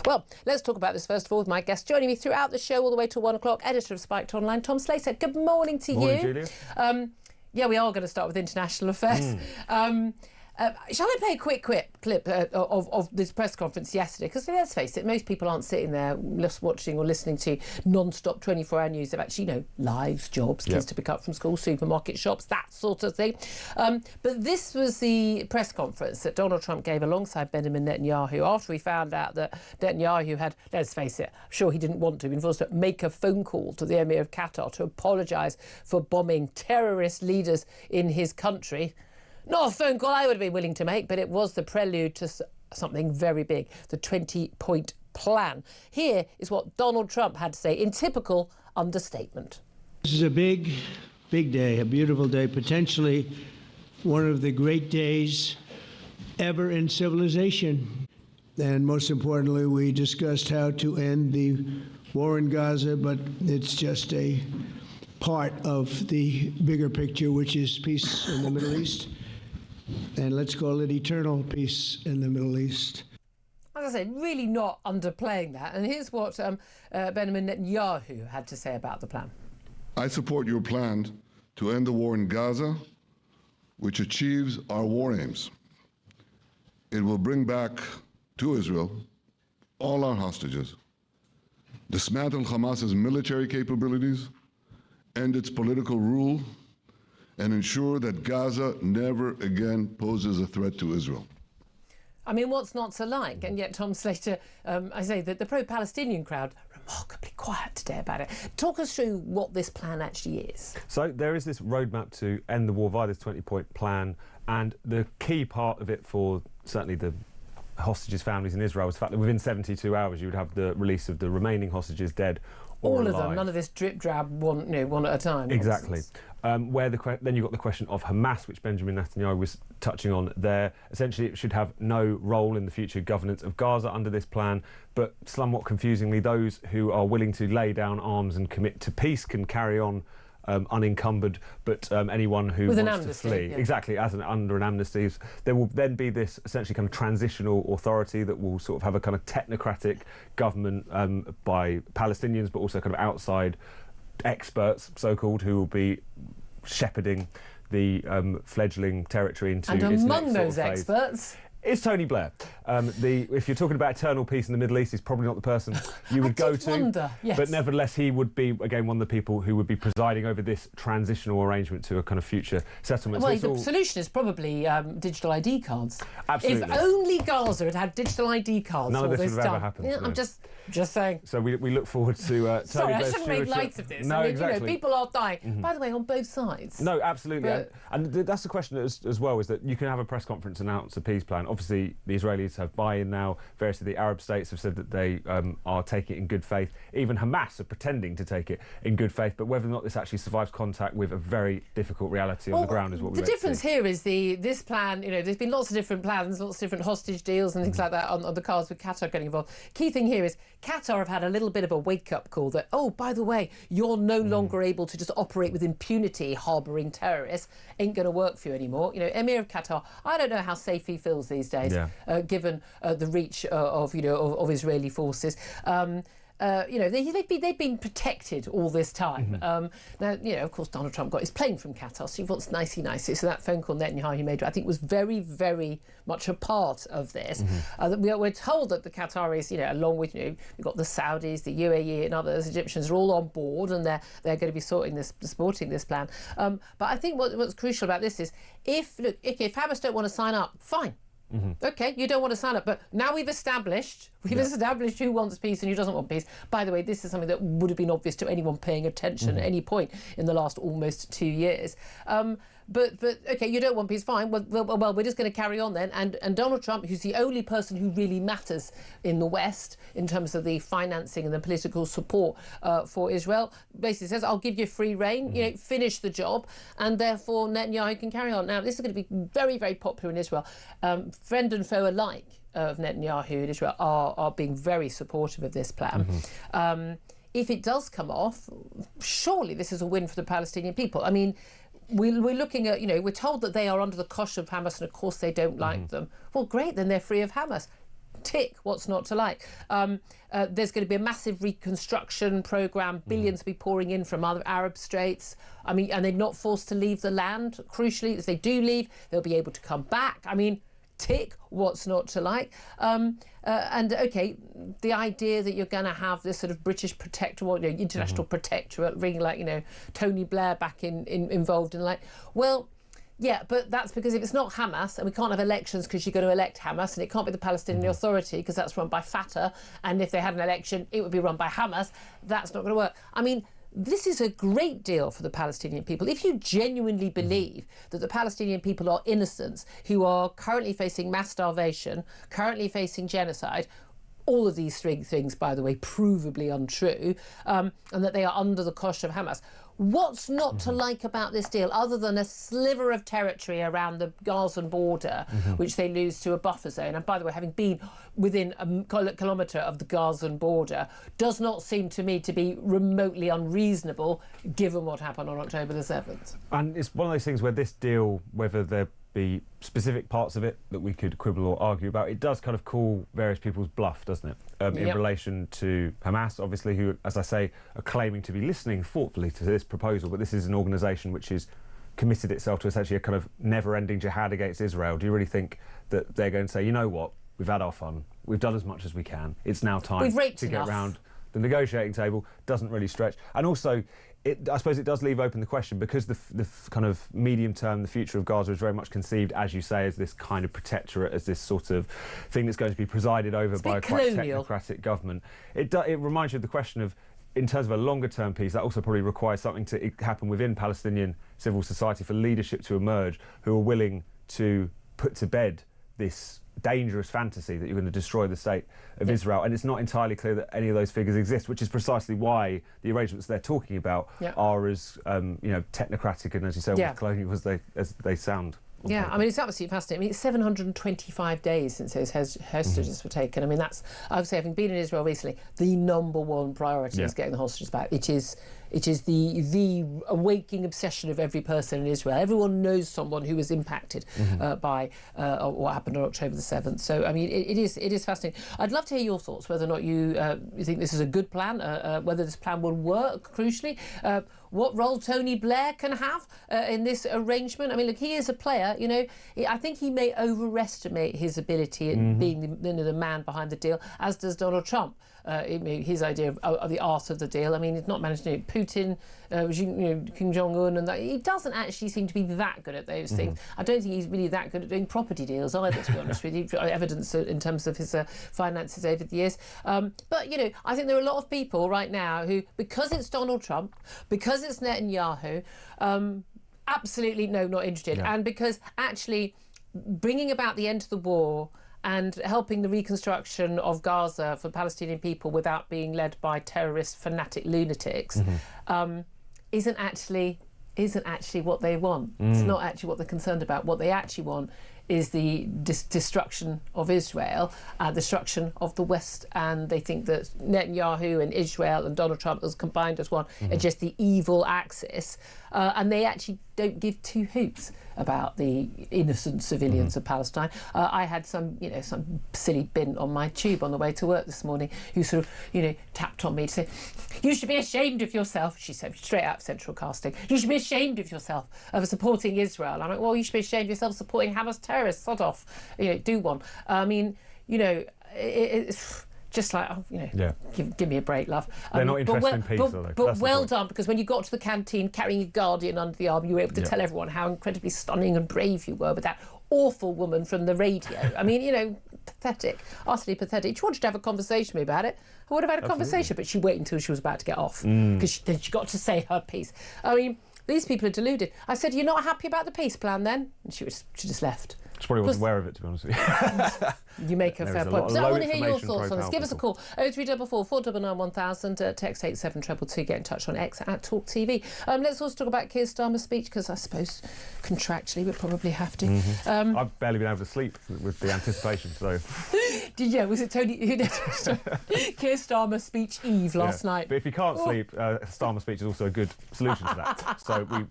Well, let's talk about this first of all with my guest joining me throughout the show all the way to 1 o'clock, editor of Spiked Online, Tom Slater. Good morning to you. Morning, Julia. Yeah, we are going to start with international affairs. Shall I play a quick clip of this press conference yesterday? Because let's face it, most people aren't sitting there watching or listening to non-stop 24-hour news. They've actually, lives, jobs, kids to pick up from school, supermarket shops, that sort of thing. But this was the press conference that Donald Trump gave alongside Benjamin Netanyahu after we found out that Netanyahu had, let's face it, I'm sure he didn't want to, been forced to make a phone call to the Emir of Qatar to apologise for bombing terrorist leaders in his country. Not a phone call I would have been willing to make, but it was the prelude to something very big, the 20-point plan. Here is what Donald Trump had to say in typical understatement. This is a big, big day, a beautiful day, potentially one of the great days ever in civilization. And most importantly, we discussed how to end the war in Gaza, but it's just a part of the bigger picture, which is peace in the Middle East. And let's call it eternal peace in the Middle East. As I said, really not underplaying that. And here's what Benjamin Netanyahu had to say about the plan. I support your plan to end the war in Gaza, which achieves our war aims. It will bring back to Israel all our hostages, dismantle Hamas's military capabilities, end its political rule, and ensure that Gaza never again poses a threat to Israel. I mean, what's not to like? And yet Tom Slater, I say that the pro-Palestinian crowd, remarkably quiet today about it. Talk us through what this plan actually is. So there is this roadmap to end the war via this 20-point plan, and the key part of it for certainly the hostages' families in Israel was the fact that within 72 hours you would have the release of the remaining hostages dead or all alive. of them, none of this drip-drab, one at a time. Exactly. Then you've got the question of Hamas, which Benjamin Netanyahu was touching on there. Essentially, it should have no role in the future governance of Gaza under this plan, but somewhat confusingly, those who are willing to lay down arms and commit to peace can carry on unencumbered, but anyone who wants to flee, exactly, under an amnesty, there will then be this essentially kind of transitional authority that will sort of have a kind of technocratic government by Palestinians, but also kind of outside experts, so-called, who will be shepherding the fledgling territory into its next sort of phase. And among those experts is Tony Blair. If you're talking about eternal peace in the Middle East, he's probably not the person you would go to. Wonder, yes. But nevertheless, he would be, again, one of the people who would be presiding over this transitional arrangement to a kind of future settlement. Well, the solution is probably digital ID cards. Absolutely. If only Gaza had had digital ID cards. None of this would have ever happened. Yeah, no. I'm just saying. So we look forward to Tony Sorry, I Blair's shouldn't make light of this. No, I mean, exactly. People are dying. By the way, on both sides. No, absolutely. But and that's the question as well, is that you can have a press conference and announce a peace plan. Obviously, the Israelis have buy-in now. Various of the Arab states have said that they are taking it in good faith. Even Hamas are pretending to take it in good faith. But whether or not this actually survives contact with a very difficult reality on the ground is what we The difference here is this plan, there's been lots of different plans, lots of different hostage deals and things like that on the cards with Qatar getting involved. Key thing here is Qatar have had a little bit of a wake-up call that, oh, by the way, you're no longer able to just operate with impunity harbouring terrorists. Ain't going to work for you anymore. Emir of Qatar, I don't know how safe he feels these days, given the reach of Israeli forces. They've been protected all this time. Now, of course, Donald Trump got his plane from Qatar, so he wants nicey. So that phone call Netanyahu made, I think, was very, very much a part of this. We're told that the Qataris, along with, we've got the Saudis, the UAE and others, Egyptians, are all on board, and they're going to be supporting this plan. But I think what's crucial about this is, if Hamas don't want to sign up, fine. OK, you don't want to sign up, but now we've established who wants peace and who doesn't want peace. By the way, this is something that would have been obvious to anyone paying attention at any point in the last almost 2 years. But OK, you don't want peace, fine. Well, we're just going to carry on then. And Donald Trump, who's the only person who really matters in the West in terms of the financing and the political support for Israel, basically says, I'll give you free rein, finish the job, and therefore Netanyahu can carry on. Now, this is going to be very, very popular in Israel. Friend and foe alike of Netanyahu in Israel are being very supportive of this plan. If it does come off, surely this is a win for the Palestinian people. I mean, we're looking at, we're told that they are under the cosh of Hamas, and of course they don't like them. Well, great, then they're free of Hamas. tick, what's not to like? There's going to be a massive reconstruction programme, billions will be pouring in from other Arab states. I mean, and they're not forced to leave the land. Crucially, if they do leave, they'll be able to come back. I mean, tick, what's not to like? And okay, the idea that you're going to have this sort of British protectorate, international protectorate, ring like, Tony Blair back involved in well, yeah, but that's because if it's not Hamas, and we can't have elections because you're going to elect Hamas, and it can't be the Palestinian Authority because that's run by Fatah, and if they had an election, it would be run by Hamas, that's not going to work. I mean, this is a great deal for the Palestinian people. If you genuinely believe that the Palestinian people are innocents who are currently facing mass starvation, currently facing genocide, all of these three things, by the way, provably untrue, and that they are under the cosh of Hamas. What's not to like about this deal, other than a sliver of territory around the Gaza border, which they lose to a buffer zone? And by the way, having been within a kilometre of the Gaza border, does not seem to me to be remotely unreasonable, given what happened on October the 7th. And it's one of those things where this deal, whether there be specific parts of it that we could quibble or argue about, it does kind of call various people's bluff, doesn't it? In relation to Hamas, obviously, who, as I say, are claiming to be listening thoughtfully to this proposal, but this is an organisation which is committed itself to essentially a kind of never-ending jihad against Israel. Do you really think that they're going to say, you know what, we've had our fun, we've done as much as we can, it's now time to get round the negotiating table? Doesn't really stretch. And also, I suppose it does leave open the question, because the kind of medium term, the future of Gaza is very much conceived, as you say, as this kind of protectorate, as this sort of thing that's going to be presided over by a quite technocratic government. It reminds you of the question of, in terms of a longer term piece, that also probably requires something to happen within Palestinian civil society for leadership to emerge who are willing to put to bed this dangerous fantasy that you're going to destroy the state of Israel. And it's not entirely clear that any of those figures exist, which is precisely why the arrangements they're talking about are as technocratic and, as you say, colonial as they sound. Yeah, I mean, it's absolutely fascinating. I mean, it's 725 days since those hostages were taken. I mean, that's, I would say, having been in Israel recently, the number one priority is getting the hostages back. It is the awaking obsession of every person in Israel. Everyone knows someone who was impacted by what happened on October the 7th. So, I mean, it is fascinating. I'd love to hear your thoughts, whether or not you think this is a good plan, whether this plan will work, crucially. What role Tony Blair can have in this arrangement. I mean, look, he is a player, I think he may overestimate his ability in being the man behind the deal, as does Donald Trump. His idea of the art of the deal. I mean, he's not managed to do it. Putin, Kim Jong-un, and that. He doesn't actually seem to be that good at those things. I don't think he's really that good at doing property deals either, to be honest with you. Evidence in terms of his finances over the years. But, I think there are a lot of people right now who, because it's Donald Trump, because it's Netanyahu, absolutely not interested. And because actually bringing about the end to the war and helping the reconstruction of Gaza for Palestinian people without being led by terrorist fanatic lunatics isn't actually what they want. It's not actually what they're concerned about. What they actually want is the destruction of Israel, destruction of the West, and they think that Netanyahu and Israel and Donald Trump as combined as one are just the evil axis, and they actually don't give two hoots about the innocent civilians of Palestine. I had some silly bin on my tube on the way to work this morning who sort of, tapped on me to say, "You should be ashamed of yourself," she said, straight out of Central Casting. "You should be ashamed of yourself of supporting Israel." I'm like, well, you should be ashamed of yourself supporting Hamas terrorists. Sod off. Do one. I mean, it's just like, give me a break, love. They're not interested in peace, are they? But well done, because when you got to the canteen carrying a Guardian under the arm, you were able to tell everyone how incredibly stunning and brave you were with that awful woman from the radio. I mean, pathetic, utterly pathetic. She wanted to have a conversation with me about it. I would have had a conversation, but she waited until she was about to get off, because then she got to say her piece. I mean, these people are deluded. I said, "You're not happy about the peace plan then?" And she just left. She probably wasn't aware of it, to be honest with you. You make a fair point. So I want to hear your thoughts on this. Give us a call. 0344 499 1000, text 87222, get in touch on X at talkTV. Let's also talk about Keir Starmer's speech, because I suppose contractually we probably have to. I've barely been able to sleep with the anticipation, so... Was it Tony... Keir Starmer's speech Eve last night. But if you can't sleep, Starmer's speech is also a good solution to that. So we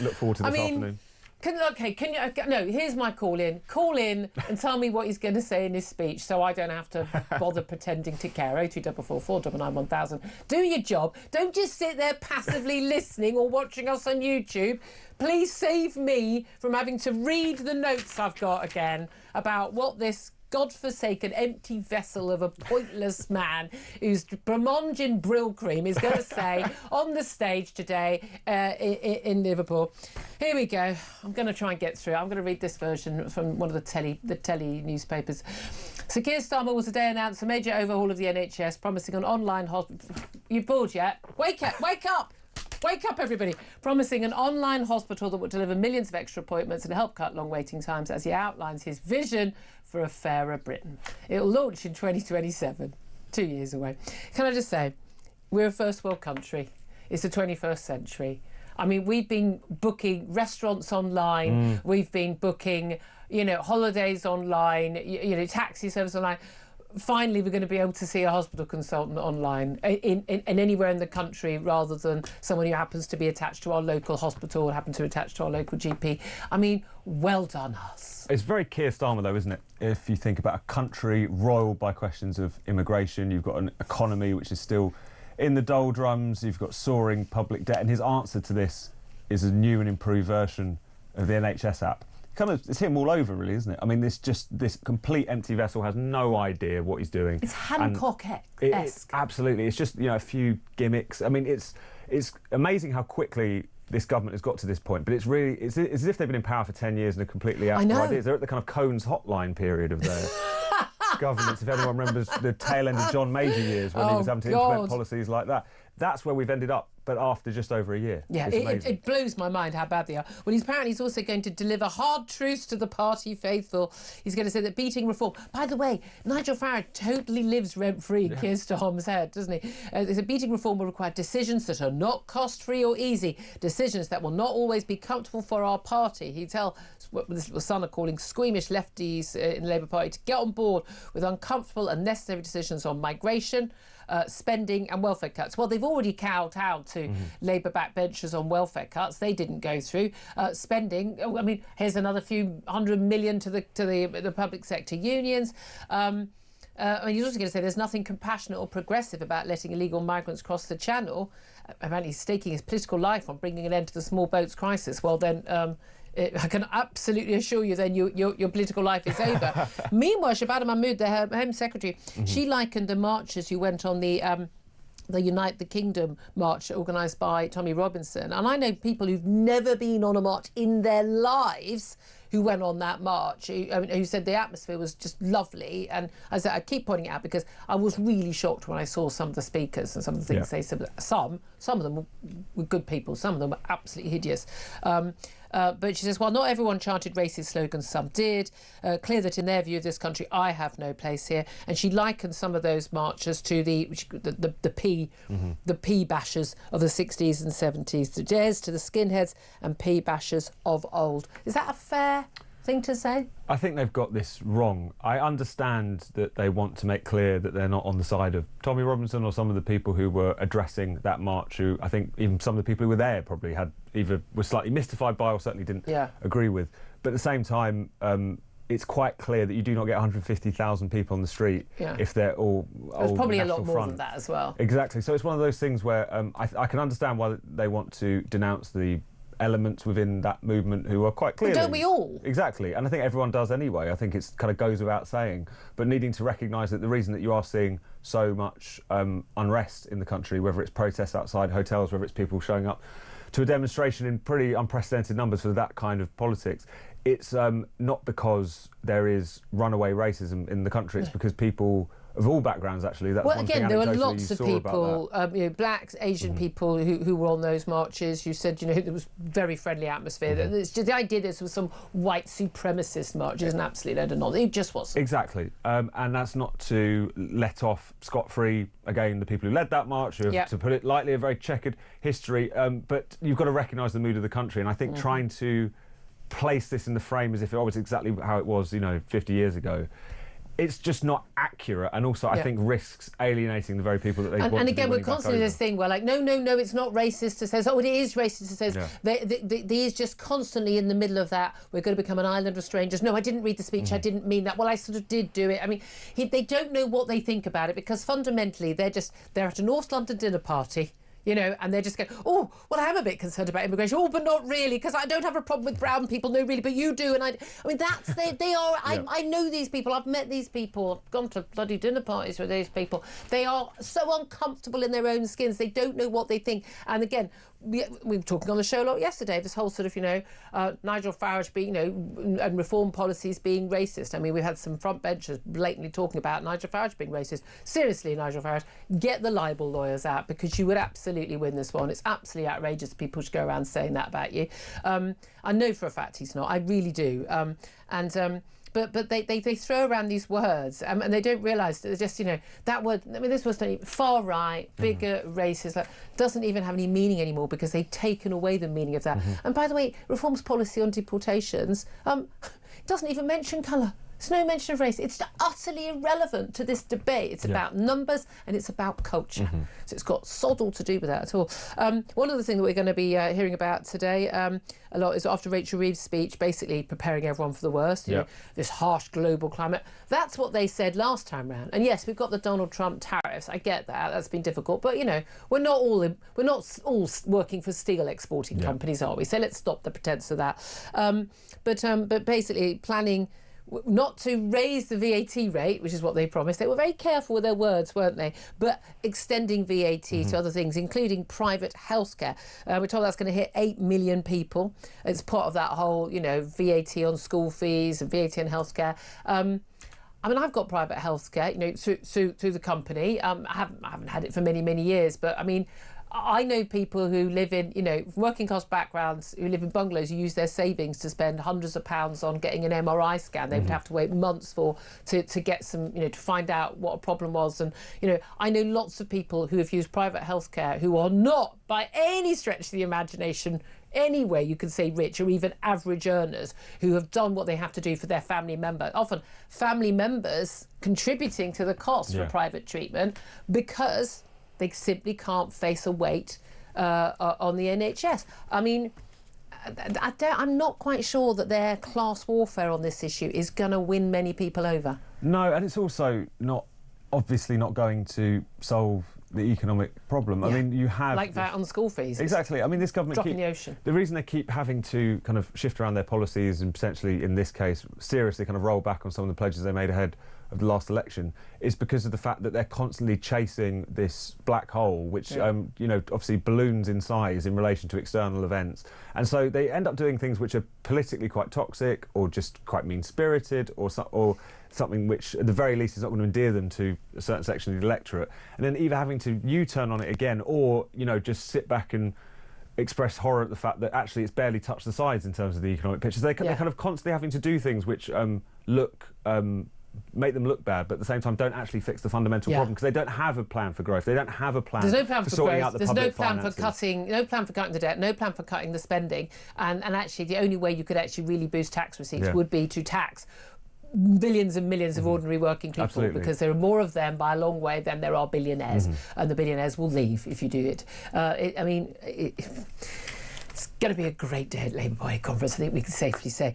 look forward to this afternoon. No, here's my call in. Call in and tell me what he's going to say in his speech so I don't have to bother pretending to care. 02444 999 1000. Do your job. Don't just sit there passively listening or watching us on YouTube. Please save me from having to read the notes I've got again about what this godforsaken empty vessel of a pointless man who's blancmange in Brill cream is going to say on the stage today in Liverpool. Here we go. I'm going to try and get through. I'm going to read this version from one of the telly newspapers. So Keir Starmer will today announce a major overhaul of the NHS, promising an online hospital. You bored yet? Wake up! Wake up! Wake up, everybody. Promising an online hospital that will deliver millions of extra appointments and help cut long waiting times as he outlines his vision for a fairer Britain. It will launch in 2027, 2 years away. Can I just say, we're a first world country. It's the 21st century. I mean, we've been booking restaurants online. We've been booking, holidays online, taxi service online. Finally, we're going to be able to see a hospital consultant online in anywhere in the country rather than someone who happens to be attached to our local hospital or happen to attach to our local GP. I mean, well done us. It's very Keir Starmer, though, isn't it? If you think about a country roiled by questions of immigration, you've got an economy which is still in the doldrums, you've got soaring public debt, and his answer to this is a new and improved version of the NHS app. It's him all over, really, isn't it? I mean, this complete empty vessel has no idea what he's doing. It's Hancock-esque. Absolutely. It's just, a few gimmicks. I mean, it's amazing how quickly this government has got to this point, but it's as if they've been in power for 10 years and are completely out of ideas. They're at the kind of Cohen's hotline period of their governments, if anyone remembers the tail end of John Major years when he was having to implement policies like that. That's where we've ended up, but after just over a year. Yeah, it blows my mind how bad they are. Well, he's also going to deliver hard truths to the party faithful. He's going to say that beating reform... By the way, Nigel Farage totally lives rent-free in Keir Starmer's head, doesn't he? He said beating reform will require decisions that are not cost-free or easy, decisions that will not always be comfortable for our party. He'd tell what his little son are calling squeamish lefties in the Labour Party to get on board with uncomfortable and necessary decisions on migration, spending and welfare cuts. Well, they've already kowtowed to Labour backbenchers on welfare cuts. They didn't go through. Spending, I mean, here's another few hundred million to the public sector unions. He's also going to say there's nothing compassionate or progressive about letting illegal migrants cross the channel. Apparently he's staking his political life on bringing an end to the small boats crisis. Well, then... I can absolutely assure you then your political life is over. Meanwhile, Shabana Mahmood, the Home Secretary, she likened the marchers who went on the Unite the Kingdom march organised by Tommy Robinson. And I know people who've never been on a march in their lives who went on that march, who said the atmosphere was just lovely. And as I keep pointing it out because I was really shocked when I saw some of the speakers and some of the things they said. Some of them were good people, some of them were absolutely hideous. But she says, while not everyone chanted racist slogans, some did. Clear that in their view of this country, I have no place here. And she likened some of those marchers to the P bashers of the 60s and 70s, the Dares to the skinheads and P bashers of old. Is that a fair thing to say? I think they've got this wrong. I understand that they want to make clear that they're not on the side of Tommy Robinson or some of the people who were addressing that march, who I think even some of the people who were there probably were slightly mystified by or certainly didn't agree with. But at the same time, it's quite clear that you do not get 150,000 people on the street if they're all There's probably a lot more front. than that as well. Exactly. So it's one of those things where I can understand why they want to denounce the elements within that movement who are quite clearly... But don't we all? Exactly, and I think everyone does anyway. I think it kind of goes without saying, but needing to recognise that the reason that you are seeing so much unrest in the country, whether it's protests outside hotels, whether it's people showing up to a demonstration in pretty unprecedented numbers for that kind of politics, it's not because there is runaway racism in the country, it's because people of all backgrounds, actually. That's well, one again, thing there were lots of people, blacks, Asian Mm-hmm. people who were on those marches. You said, there was very friendly atmosphere. Mm-hmm. It's just the idea this was some white supremacist march is an absolute load of nonsense. It just wasn't. Exactly. And that's not to let off scot-free, again, the people who led that march, who have, to put it lightly, a very checkered history. But you've got to recognise the mood of the country. And I think trying to place this in the frame as if it was exactly how it was, 50 years ago, it's just not accurate, and also I think risks alienating the very people that they want. And to again, we're constantly this thing where like, no, it's not racist to say, oh, it is racist to say. They're just constantly in the middle of that. We're going to become an island of strangers. No, I didn't read the speech. I didn't mean that. Well, I sort of did do it. I mean, they don't know what they think about it, because fundamentally they're at a North London dinner party. You know, and they're just going, oh, well, I am a bit concerned about immigration. Oh, but not really, because I don't have a problem with brown people. No, really, but you do. And I mean, that's, they are, I know these people. I've met these people. I've gone to bloody dinner parties with these people. They are so uncomfortable in their own skins. They don't know what they think. And again, we were talking on the show a lot yesterday, this whole sort of, Nigel Farage being, and reform policies being racist. I mean, we had some front benchers blatantly talking about Nigel Farage being racist. Seriously, Nigel Farage, get the libel lawyers out, because you would absolutely win this one. It's absolutely outrageous people should go around saying that about you. I know for a fact he's not. I really do. But they throw around these words, and they don't realise that they're just, that word, I mean, this was far right, bigger, racist, like, doesn't even have any meaning anymore, because they've taken away the meaning of that. And by the way, Reform's policy on deportations doesn't even mention colour. There's no mention of race. It's utterly irrelevant to this debate. It's about numbers and it's about culture. So it's got sod all to do with that at all. One other thing that we're going to be hearing about today a lot is after Rachel Reeves' speech, basically preparing everyone for the worst. You know, this harsh global climate. That's what they said last time round. And yes, we've got the Donald Trump tariffs. I get that. That's been difficult. But we're not all working for steel exporting companies, are we? So let's stop the pretense of that. But basically planning not to raise the VAT rate, which is what they promised. They were very careful with their words, weren't they? But extending VAT to other things, including private healthcare. We're told that's going to hit 8 million people. It's part of that whole, VAT on school fees and VAT on healthcare. I mean, I've got private healthcare, through the company. I haven't had it for many, many years, but I mean, I know people who live in, working class backgrounds, who live in bungalows, who use their savings to spend hundreds of pounds on getting an MRI scan. They would have to wait months to get some, to find out what a problem was. And, I know lots of people who have used private healthcare who are not, by any stretch of the imagination, anywhere you could say rich or even average earners, who have done what they have to do for their family member. Often family members contributing to the cost for private treatment, because they simply can't face a wait on the NHS. I mean, I'm not quite sure that their class warfare on this issue is going to win many people over. No, and it's also obviously not going to solve the economic problem. I mean, you have... Like that on school fees. Exactly. I mean, this government... Drop in the ocean. The reason they keep having to kind of shift around their policies and potentially, in this case, seriously kind of roll back on some of the pledges they made ahead of the last election is because of the fact that they're constantly chasing this black hole, which, obviously balloons in size in relation to external events. And so they end up doing things which are politically quite toxic or just quite mean-spirited or something which, at the very least, is not going to endear them to a certain section of the electorate. And then either having to U-turn on it again or, just sit back and express horror at the fact that actually it's barely touched the sides in terms of the economic picture. They're kind of constantly having to do things which make them look bad, but at the same time don't actually fix the fundamental problem, because they don't have a plan for growth. They don't have a plan. There's no plan for sorting out the There's public no plan finances. for cutting. No plan for cutting the debt. No plan for cutting the spending. And actually, the only way you could actually really boost tax receipts would be to tax billions and millions of ordinary working people, because there are more of them by a long way than there are billionaires, and the billionaires will leave if you do it. It's going to be a great day at Labour Party conference, I think we can safely say.